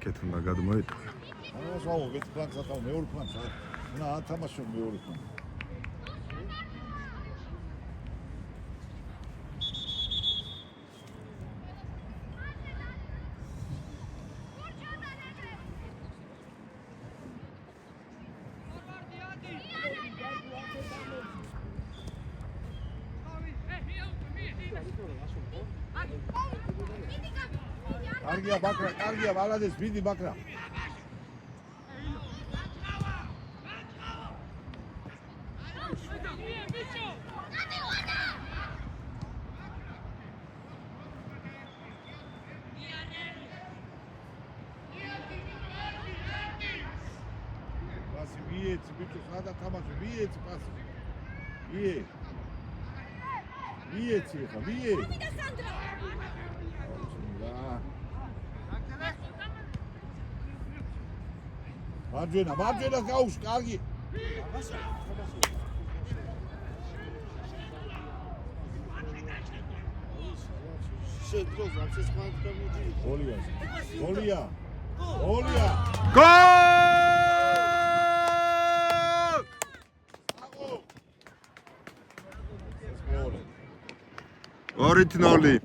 აქეთ უნდა გადმოეტყვა. ზავო ერთ ფლანგს ათავ მეორე ფლანგს უნდა ათამაშო მეორე ფლანგს. კარგია ბაკრა, კარგია ვალადეს, მიდი ბაკრა. პასი მიეცი, ბიჭო, სადა თამაში, მიეცი პასი. მიეცი ხა, მიეცი. მარჯვენა გაუშვ, კარგი. გოლია. გოლ! 2-0.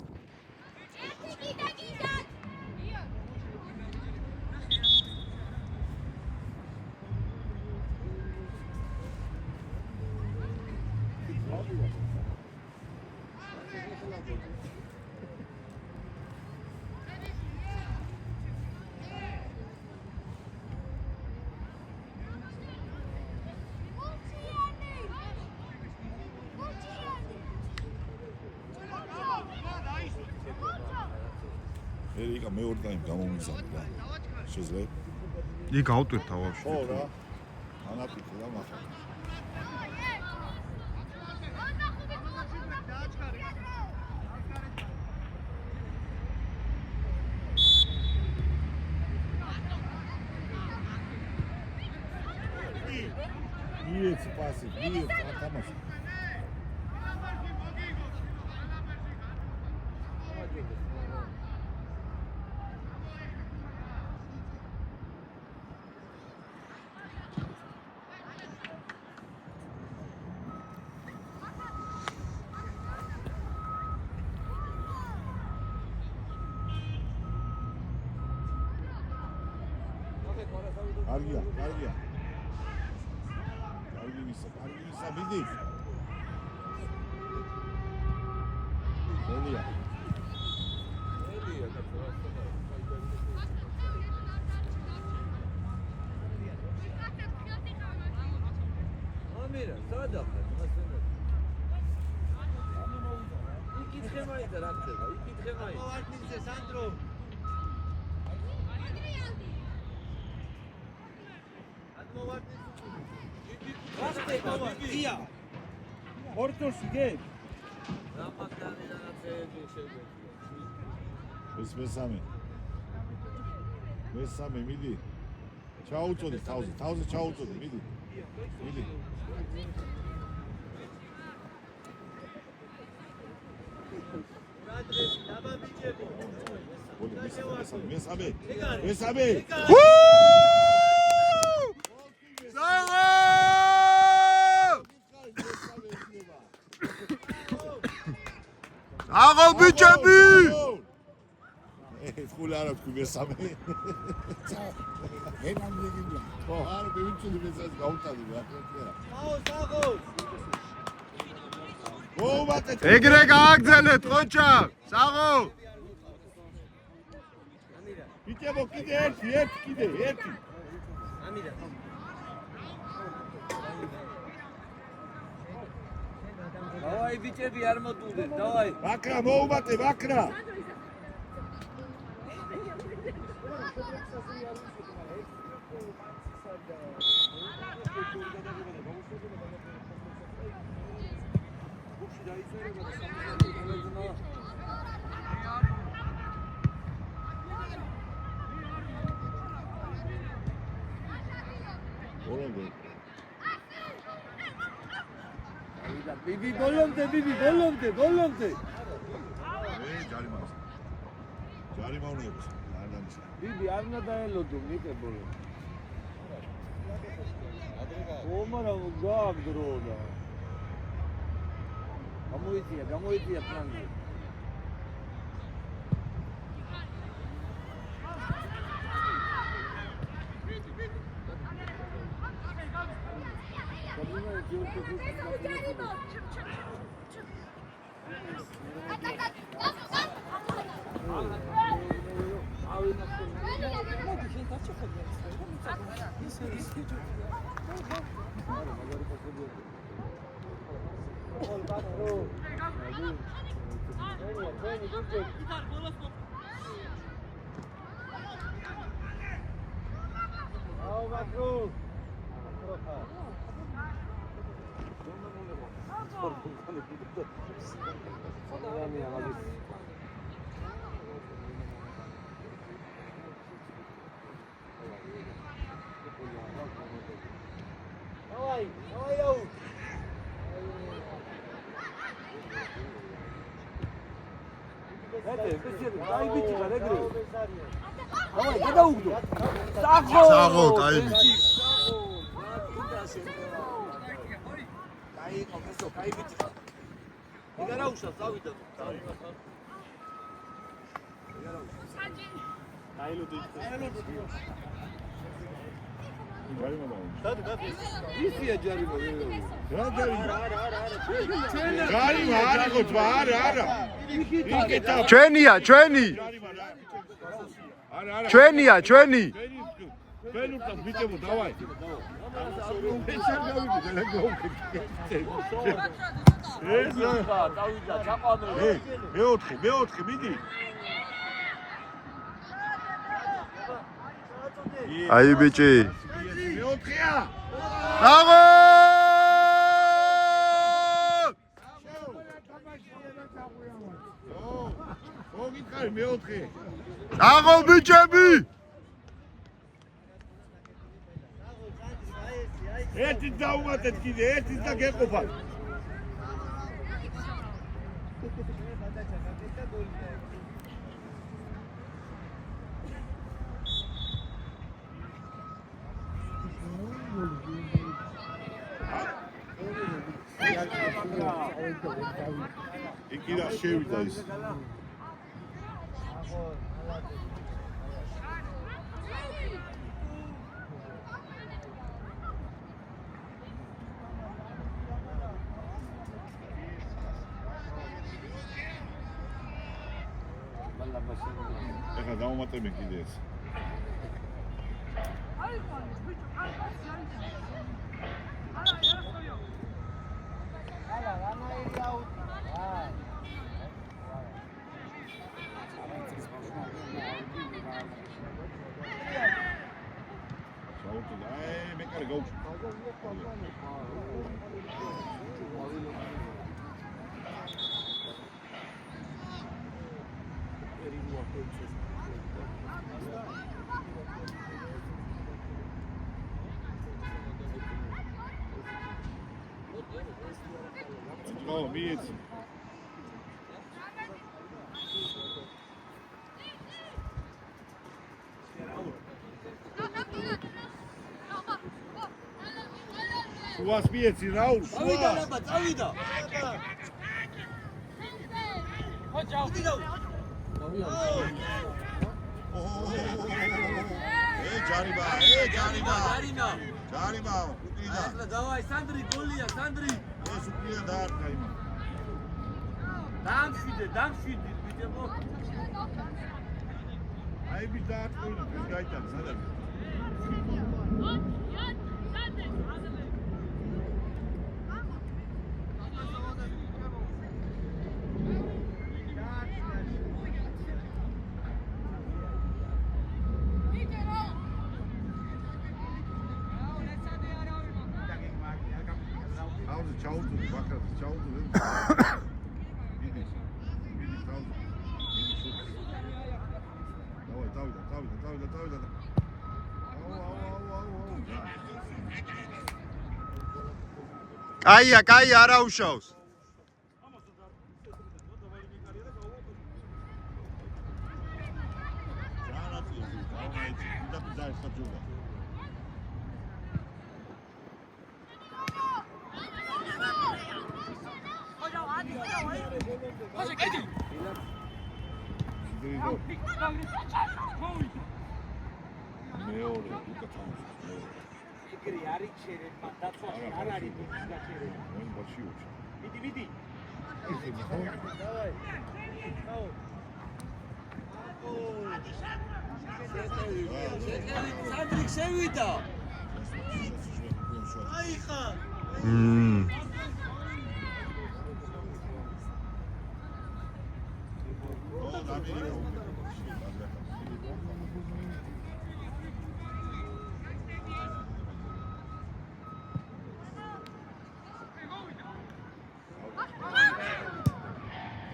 ერიკა მეორე ტაიმ გამომიზარდა. შეიძლება? იქ ავტვირ თავში. ხო რა. ანაპიკი რა მახა. მიეცი პასი, მიეცი ათამაში. კარგია. კარგი ვისა, მიდი. გოლია. ამირა, სადა ხარ? იკითხე მაინდა რა ხდება? იკითხე მაინდა. მოვარტინზე სანდრო. ორტოსი გე? რა მაგარი რაღაცეები შეგვიძლია. ეს მესამე მიდი. ჩაუწოდი თავზე ჩაუწოდი, მიდი. მესამე. აღო ბიჭები! ხულარა თქვი მესამე. ენამდვილია. ხო, არა ბიჭები მესაც გაუტადი რა. ეგრე გააგზავნეთ ყოჩა. საღო. ბიჭებო კიდე ერთი. ამირა. დავაი ბიჭები არ მოდულდეთ, დავაი. ბაკრა მოუმატე, ბაკრა. Bibi bolomde. ჯარიმავნებს. არ დამისა. დიდი არ უნდა დაელოდო მიყებოლო. ომარა გააგდრო და. გამოიწია პლანზე. Sağ ol, Tayyip. ჩვენია, ჩვენი. ჩვენია, ჩვენი. მეოთხე, მიდი. აი ბიჭი. მეოთხეა. Bravo! მოგიკარი მეოთხე. Bravo ბიჭები! ერთი დაუმატეთ კიდე, ერთი და გეყოფა. იქ რა შევიდა ის. ეხლა დავუმატებენ კიდე ეს. Oh, მიეცი. შუას მიეცი, რაულ, შუას. წავიდა რაბა, წავიდა. ჯარიბა, ჯარიბა, უკიდა. ახლა დავაი, სანდრი გოლია, სანდრი. ეს უკიდა დაარტყა იმან. დამშვიდე, ბიჭებო. აი ბიჭ დაარტყა, ეს გაიტანა, სადაც. ჩაუწუდი ბაქრას, ჩაუწუდი. მიდი, ჩაუწუდი. დავიდა. კაია, არა უშავს. ჯანა ჯობა. მეორე უკა თამაშობს. ეგრე არის ჩერეთ, დაცვაში არ არის ბიჭის გაჩერება. მან ბაშიოჩა. მიდი. დავაი. სანდრიკ შევიდა. აიხა.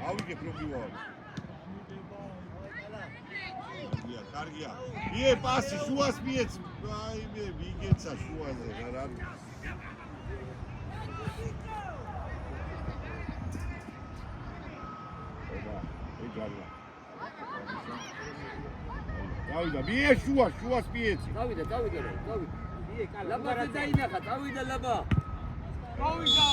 ავიგე პრობივალ. კარგია. იე პასი შუას მიეც. აი მე ვიგეცა შუაზე რა. ობა, ეგალა. დავიდა, მიე შუას მიეც. დავიდა. იე კალა. ლაბა დაინახა, დავიდა ლაბა. დავიდა.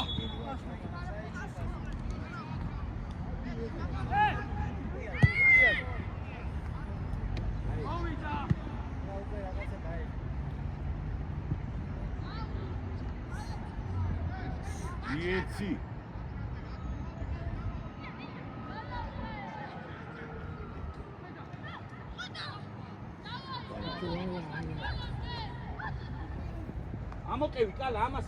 იეცი ამოყევი კალა ამას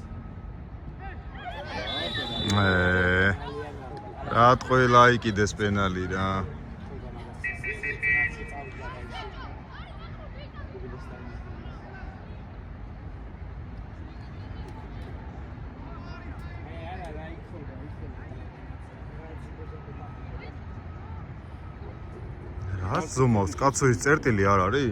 რა ტყუილა იყიდეს პენალი რა რა ზომავს კაცო ის წერტილი არ არის?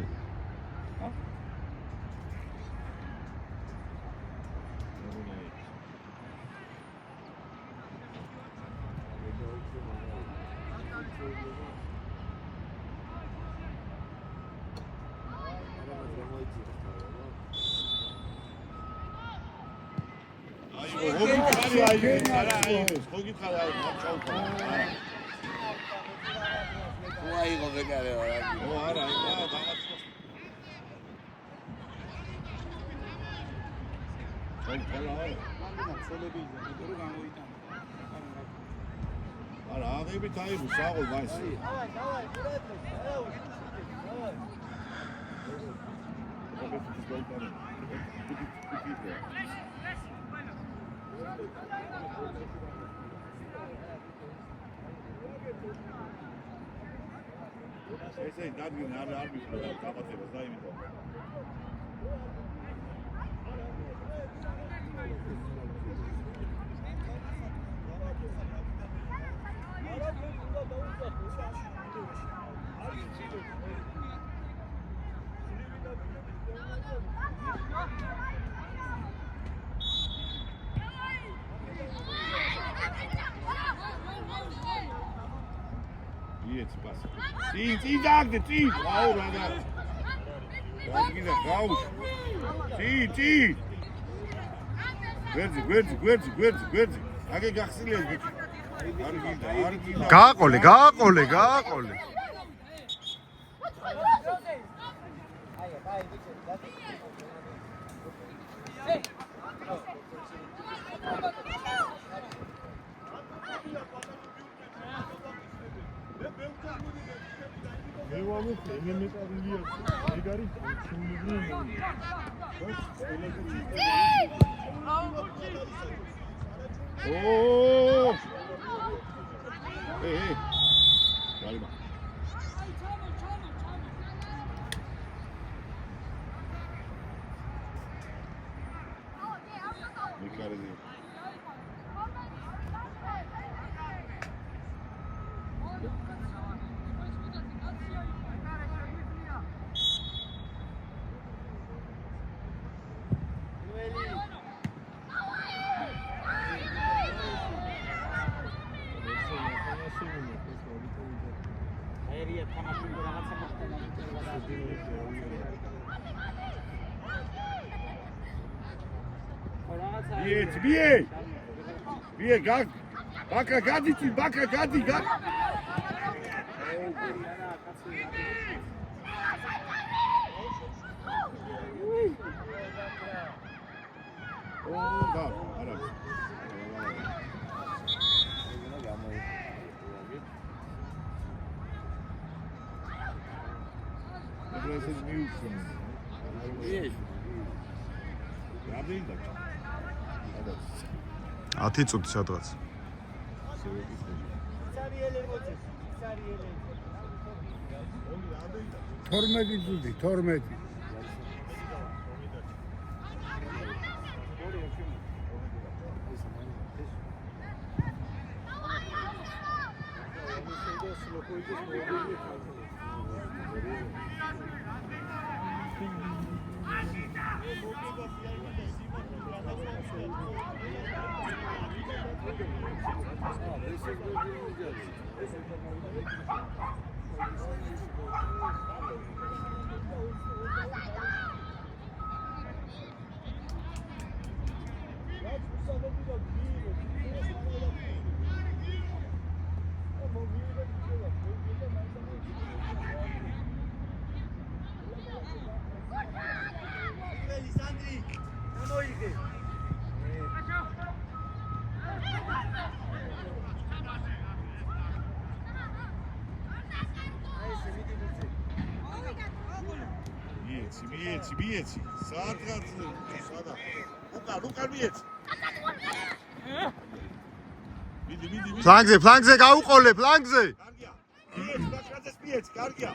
არა, აღებით აიღო საღოლ ვაისი. ესე დადგენ არ მისულა დაბათებას და იმით. Jetzt passt. Zieh, sagte, zieh. Wow, Alter. Da geht er raus. Zieh. Gwerdzi. Age gachsiles bitte. Argina. გააყოლე. Oh! Hey. Galiba. Mikharidi. ბიე ბაკრა გადი ათი წუთი სადღაც. თორმეტი წუთი, 12. მიეცი სადღაც სადა უკან მიეცი მიდი ფლანგზე გაუყოლე ფლანგზე კარგია მიეცი ბაკრაძეს მიეცი კარგია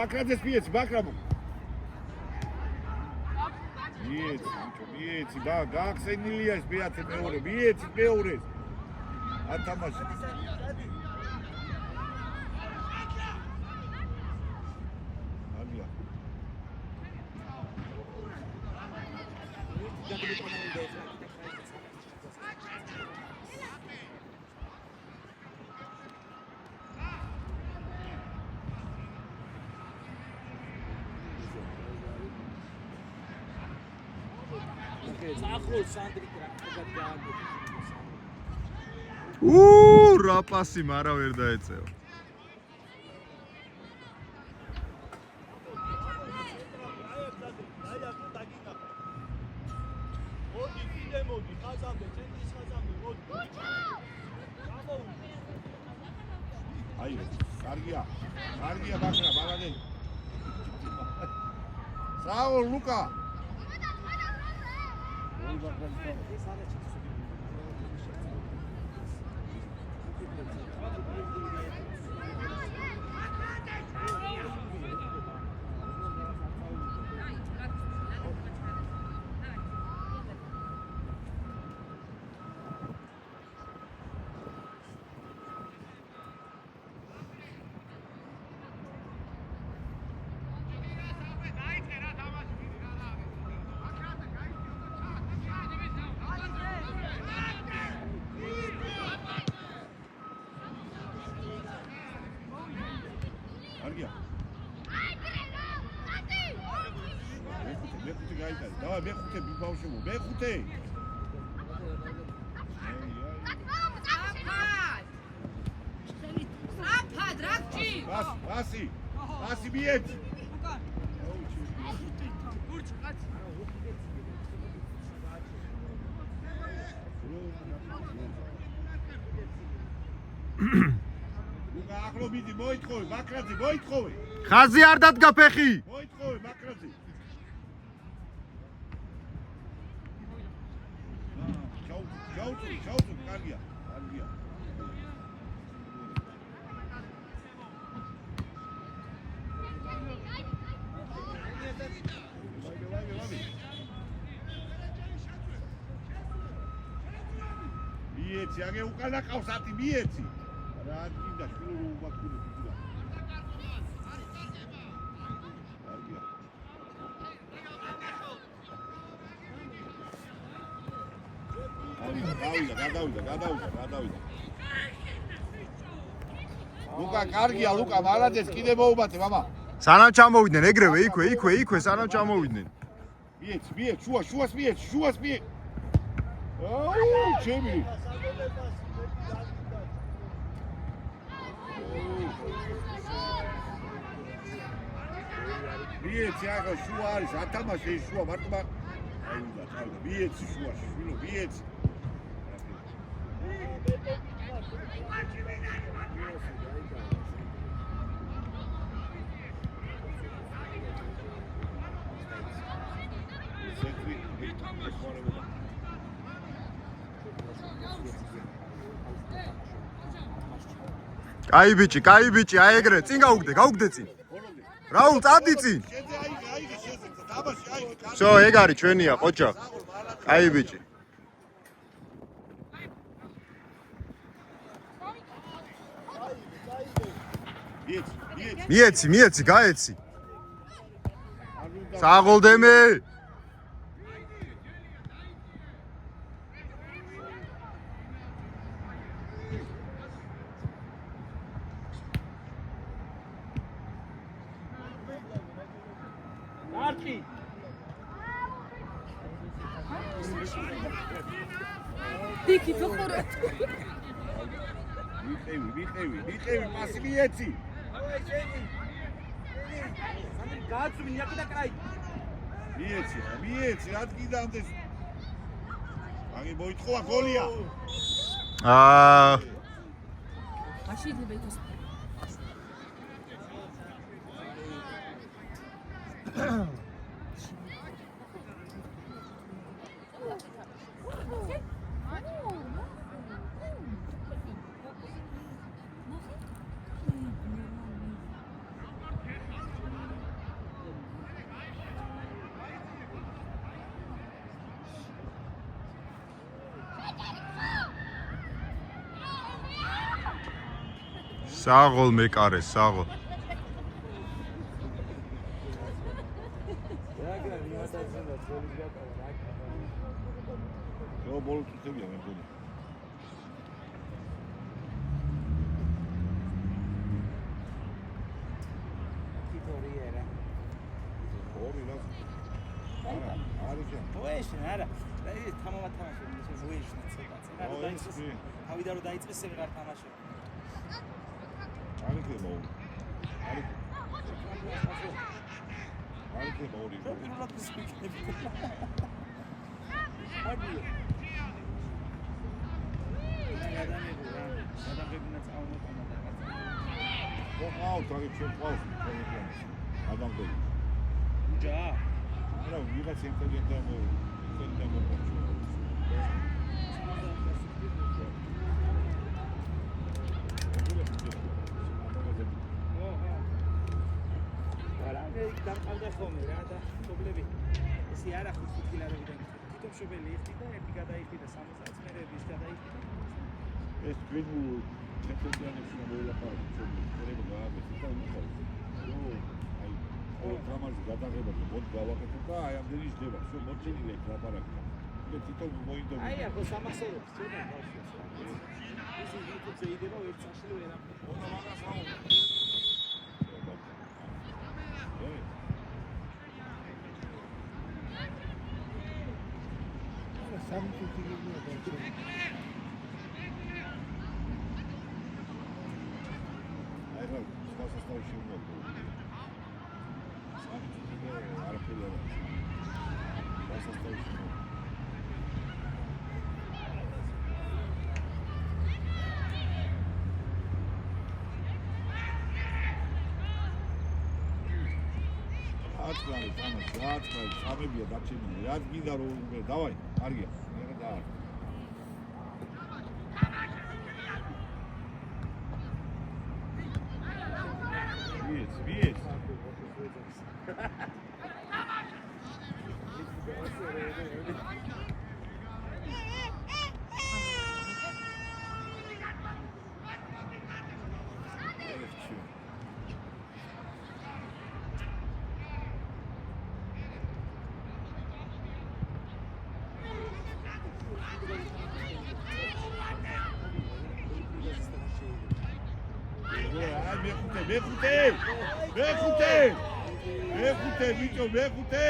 ბაკრაძეს მიეცი ბაკრამო მიეცი გაახსენილია ეს მეათე მეორე მიეცი მეორე ათამაში ალია რა პასი მარა ვერ დაეწევა აი კარგია ბაკრა ბალადე საო ლუკა მეხუთე ბავშვო მეხუთე აფად რაკჭი პასი მიეც უკა ახლო მიდი მოითხოვე ბაკრაძე მოითხოვე ხაზი არ დადგა ფეხი მოითხოვე ბაკრაძე ჩაუწუ კარგია მიეცი აგე უკანა ყავს ათი მიეცი რა გინდა შვილო ვაკული ფიგურა კარგია გადავიდა. ლუკა, კარგია, ლუკა, მალადეს, კიდე მოუმატე, მამა. სანამ ჩამოვიდნენ ეგრევე, იქვე, სანამ ჩამოვიდნენ. მიეც, შუას მიეც. აუ, ჩემი. მიეც, ახლა შუა არის, ათამაშე ის შუა, მარტო წავიდა. მიეც შუაში, შვილო, მიეც. კაი ბიჭი, აი ეგრე, წინ გაუგდე წინ. რაულ, წადი წინ. всё, ეგ არის ჩვენია, ყოჩა. კაი ბიჭი. მიეცი, გაეცი. საღოლდემე. Arki. Diki toxora. ვიყევი, პასი მიეცი. გააცვი ნიაკი და კაი. მიეცი, რა გიდამდეს. აგი მოითხოვა გოლია. Აში იდება ითოს. საღოლ მეკარე, საღოლ. რო ბოლო წუთებია მე მგონი. Titoliera. ორი რა. არის რა. მოეშენ არა. ეს თამამად თამაშობ, ეს მოეშენ ცოტა. რა დაიწყეს. თავიდან რომ დაიწყეს ვეღარ თამაშობ. არის მოური. არის მოური. პირველად ისმიქნები. აგვიო. ადამიანებია წაუნოტანა და ყავს, არის ჩვენ ყავს. ადამიანი. უჯა. არა, ვიღაც ინტელიგენტია დამყავდა ხოლმე რა და პრობლემები. ესე არა ხუთკილარებიდან. თვითონ მშობელი ერთი და ერთი გადაიხდი და 60 მერების გადაიხდი. ეს გვინ ჩემპიონატებში მოილაპარაკე, შეიძლება გააგეს და უმხავს. აი, ყოველ თამაშს გადაღებაზე მოდ გავაკეთებ და აი ამდენი ხდება. всё მოწინილი აქვს ლაპარაკი. მე თვითონ მოინდომა. აი ახლა სამახსოვრებს ცოტა ბავშვებს. ისე YouTube-ზე იდება ერთ საშლი ვერაფერი. ონა მაგას აუ. სამებია დაჩენილი. რა გინდა რომ დავაი, კარგია. მე და ვიეც. მეხუთე ბიჭო მეხუთე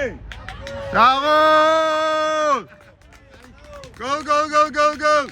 Raul! Gol gol gol gol gol!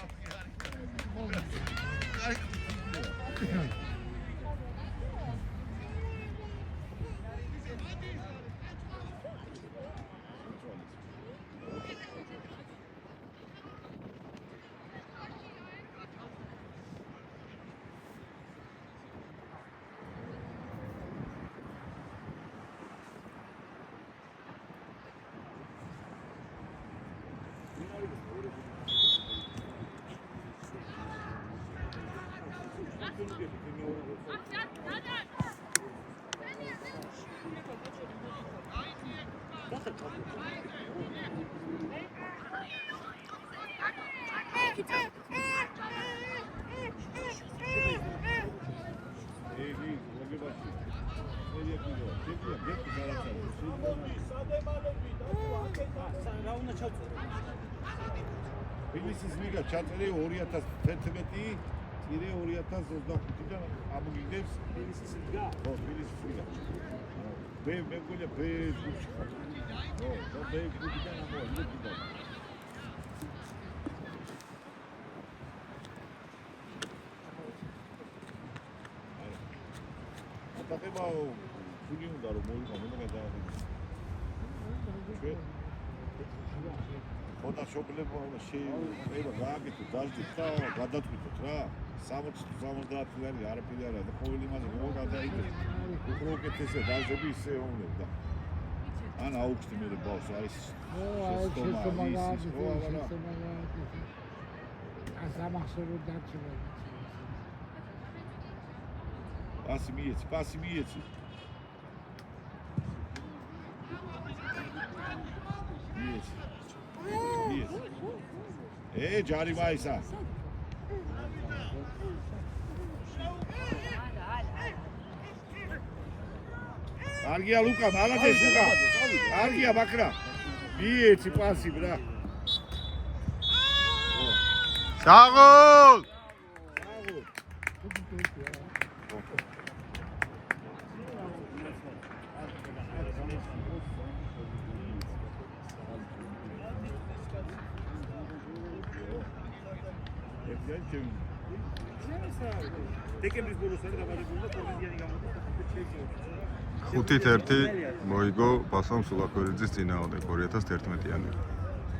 Თბილისის ლიგა ჩაწერე 2011, წირე 2025-დან ამოგიგებს თბილისის ლიგა. ხო, თბილისის ლიგა. მე მეგონა ბ ჯგუფში ხარ. ხო, და ბ ჯგუფიდან ამოვიდა. ატაკება ფული უნდა რომ მოიყო, მე გადააღები. ჩვენ ხოდა შობლება შეიძლება გააკეთო დაჟდით და გადაწყვიტოთ რა 60-70 წლიანი არაფერი არა და ყოველ იმაზე რო გადაიგეთ უფრო უკეთესია დაჟდები ისე უნდა ან აუგსტი მე ბავს არის პასი მიეცი ჯარი მაისა კარგია ლუკა მალადეს ლუკა კარგია ბაქრა მიეცი პასი ბრა Raul! დეკემბრის ბოლოს არის დაბადებული და პროვინციანი გამოდის. 5-1 მოიგო ბასამ სულაქვერიძის წინააღმდეგ 2011-იანში.